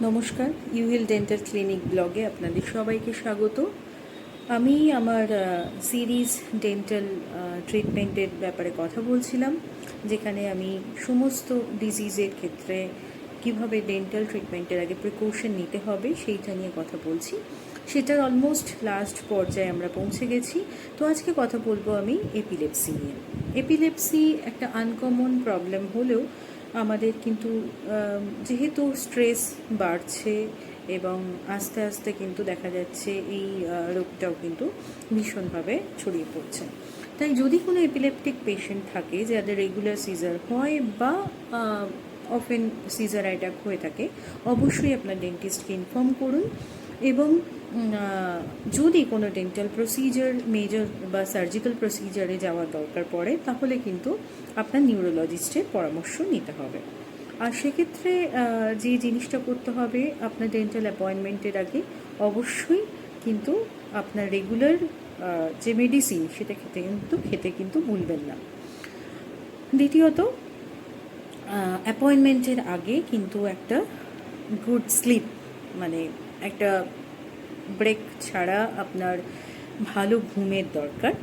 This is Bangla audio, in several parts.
নমস্কার, ইউহিল ডেন্টাল ক্লিনিক ব্লগে আপনাদের সবাইকে স্বাগত। আমি আমার সিরিজ ডেন্টাল ট্রিটমেন্টের ব্যাপারে কথা বলছিলাম, যেখানে আমি সমস্ত ডিজিজের ক্ষেত্রে কিভাবে ডেন্টাল ট্রিটমেন্টের আগে প্রিকশন নিতে হবে সেইটা নিয়ে কথা বলছি। সেটার অলমোস্ট লাস্ট পর্যায়ে আমরা পৌঁছে গেছি। তো আজকে কথা বলবো আমি এপিলেপসি নিয়ে। এপিলেপসি একটা আনকমন প্রবলেম হলেও আমাদের কিন্তু যেহেতু স্ট্রেস বাড়ছে এবং আস্তে আস্তে কিন্তু দেখা যাচ্ছে এই রোগটাও কিন্তু ভীষণভাবে ছড়িয়ে পড়ছে। তাই যদি কোনো এপিলেপটিক পেশেন্ট থাকে যাদের রেগুলার সিজার হয় বা অফেন সিজার অ্যাটাক হয়ে থাকে, অবশ্যই আপনার ডেন্টিস্টকে ইনফর্ম করুন। এবং যদি কোনো ডেন্টাল প্রসিজার মেজর বা সার্জিক্যাল প্রসিজারে যাওয়ার দরকার পড়ে, তাহলে কিন্তু আপনার নিউরোলজিস্টের পরামর্শ নিতে হবে। আর সেক্ষেত্রে যে জিনিসটা করতে হবে, আপনার ডেন্টাল অ্যাপয়েন্টমেন্টের আগে অবশ্যই কিন্তু আপনার রেগুলার যে মেডিসিন সেটা খেতে কিন্তু ভুলবেন না। দ্বিতীয়ত, অ্যাপয়েন্টমেন্টের আগে কিন্তু একটা গুড স্লিপ, মানে একটা ব্রেক ছাড়া আপনার ভালো ঘুমের দরকার।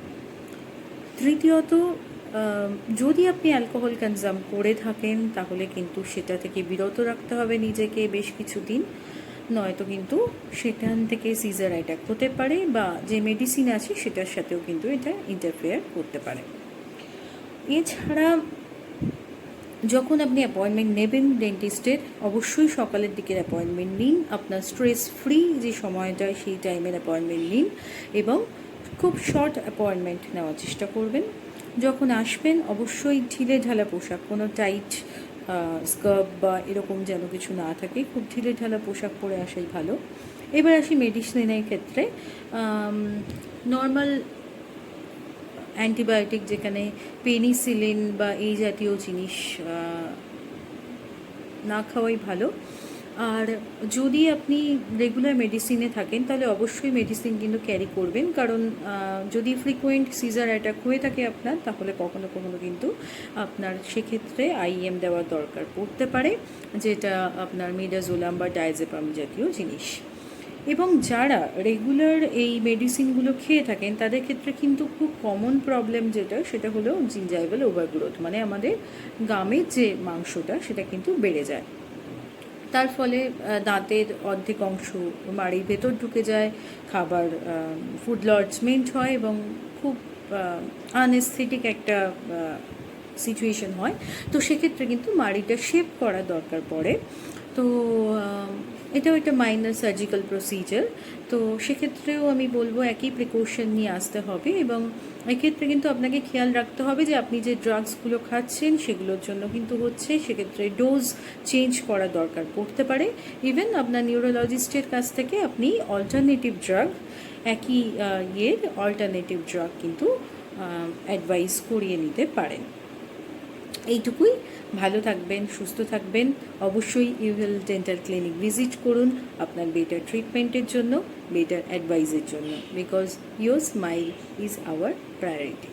তৃতীয়ত, যদি আপনি অ্যালকোহল কনজাম করে থাকেন তাহলে কিন্তু সেটা থেকে বিরত রাখতে হবে নিজেকে বেশ কিছুদিন, নয়তো কিন্তু সেখান থেকে সিজার অ্যাটাক হতে পারে বা যে মেডিসিন আছে সেটার সাথেও কিন্তু এটা ইন্টারফেয়ার করতে পারে। এছাড়া যখন আপনি অ্যাপয়েন্টমেন্ট নেবেন ডেন্টিস্টের, অবশ্যই সকালের দিকের অ্যাপয়েন্টমেন্ট নিন। আপনার স্ট্রেস ফ্রি যে সময়টা সেই টাইমের অ্যাপয়েন্টমেন্ট নিন এবং খুব শর্ট অ্যাপয়েন্টমেন্ট নেওয়ার চেষ্টা করবেন। যখন আসবেন অবশ্যই ঢিলে ঢালা পোশাক, কোনো টাইট স্কার্ট বা এরকম যেন কিছু না থাকে, খুব ঢিলে ঢালা পোশাক পরে আসাই ভালো। এবার আসি মেডিসিনের ক্ষেত্রে। নর্মাল অ্যান্টিবায়োটিক, যেখানে পেনিসিলিন বা এই জাতীয় জিনিস না খাওয়াই ভালো। আর যদি আপনি রেগুলার মেডিসিনে থাকেন তাহলে অবশ্যই মেডিসিন কিন্তু ক্যারি করবেন, কারণ যদি ফ্রিকুয়েন্ট সিজার অ্যাটাক হয়ে থাকে আপনার, তাহলে কখনো কখনো কিন্তু আপনার সেক্ষেত্রে আইএম দেওয়ার দরকার পড়তে পারে, যেটা আপনার মিডাজোলাম বা ডায়াজেপাম জাতীয় জিনিস। এবং যারা রেগুলার এই মেডিসিনগুলো খেয়ে থাকেন তাদের ক্ষেত্রে কিন্তু খুব কমন প্রবলেম সেটা হলো জিঞ্জাইভাল ওভারগ্রোথ, মানে আমাদের গামের যে মাংসটা সেটা কিন্তু বেড়ে যায়। তার ফলে দাঁতের অর্ধেক অংশ মাড়ির ভেতর ঢুকে যায়, খাবার ফুড লজমেন্ট হয় এবং খুব আনএস্থেটিক একটা সিচুয়েশন হয়। তো সেক্ষেত্রে কিন্তু মাড়িটা শেপ করা দরকার পড়ে। তো এটাও একটা মাইনর সার্জিক্যাল প্রসিজার। তো সেক্ষেত্রেও আমি বলবো একই প্রিকশন নিয়ে আসতে হবে এবং এক্ষেত্রে কিন্তু আপনাকে খেয়াল রাখতে হবে যে আপনি যে ড্রাগসগুলো খাচ্ছেন সেগুলোর জন্য কিন্তু হচ্ছে, সেক্ষেত্রে ডোজ চেঞ্জ করা দরকার পড়তে পারে। ইভেন আপনার নিউরোলজিস্টের কাছ থেকে আপনি অল্টারনেটিভ ড্রাগ, একই অল্টারনেটিভ ড্রাগ কিন্তু অ্যাডভাইস করিয়ে নিতে পারেন। এইটুকুই। ভালো থাকবেন, সুস্থ থাকবেন। অবশ্যই ইউহিল ডেন্টাল ক্লিনিক ভিজিট করুন আপনার বেটার ট্রিটমেন্টের জন্য, বেটার অ্যাডভাইসের জন্য, because your smile is our priority.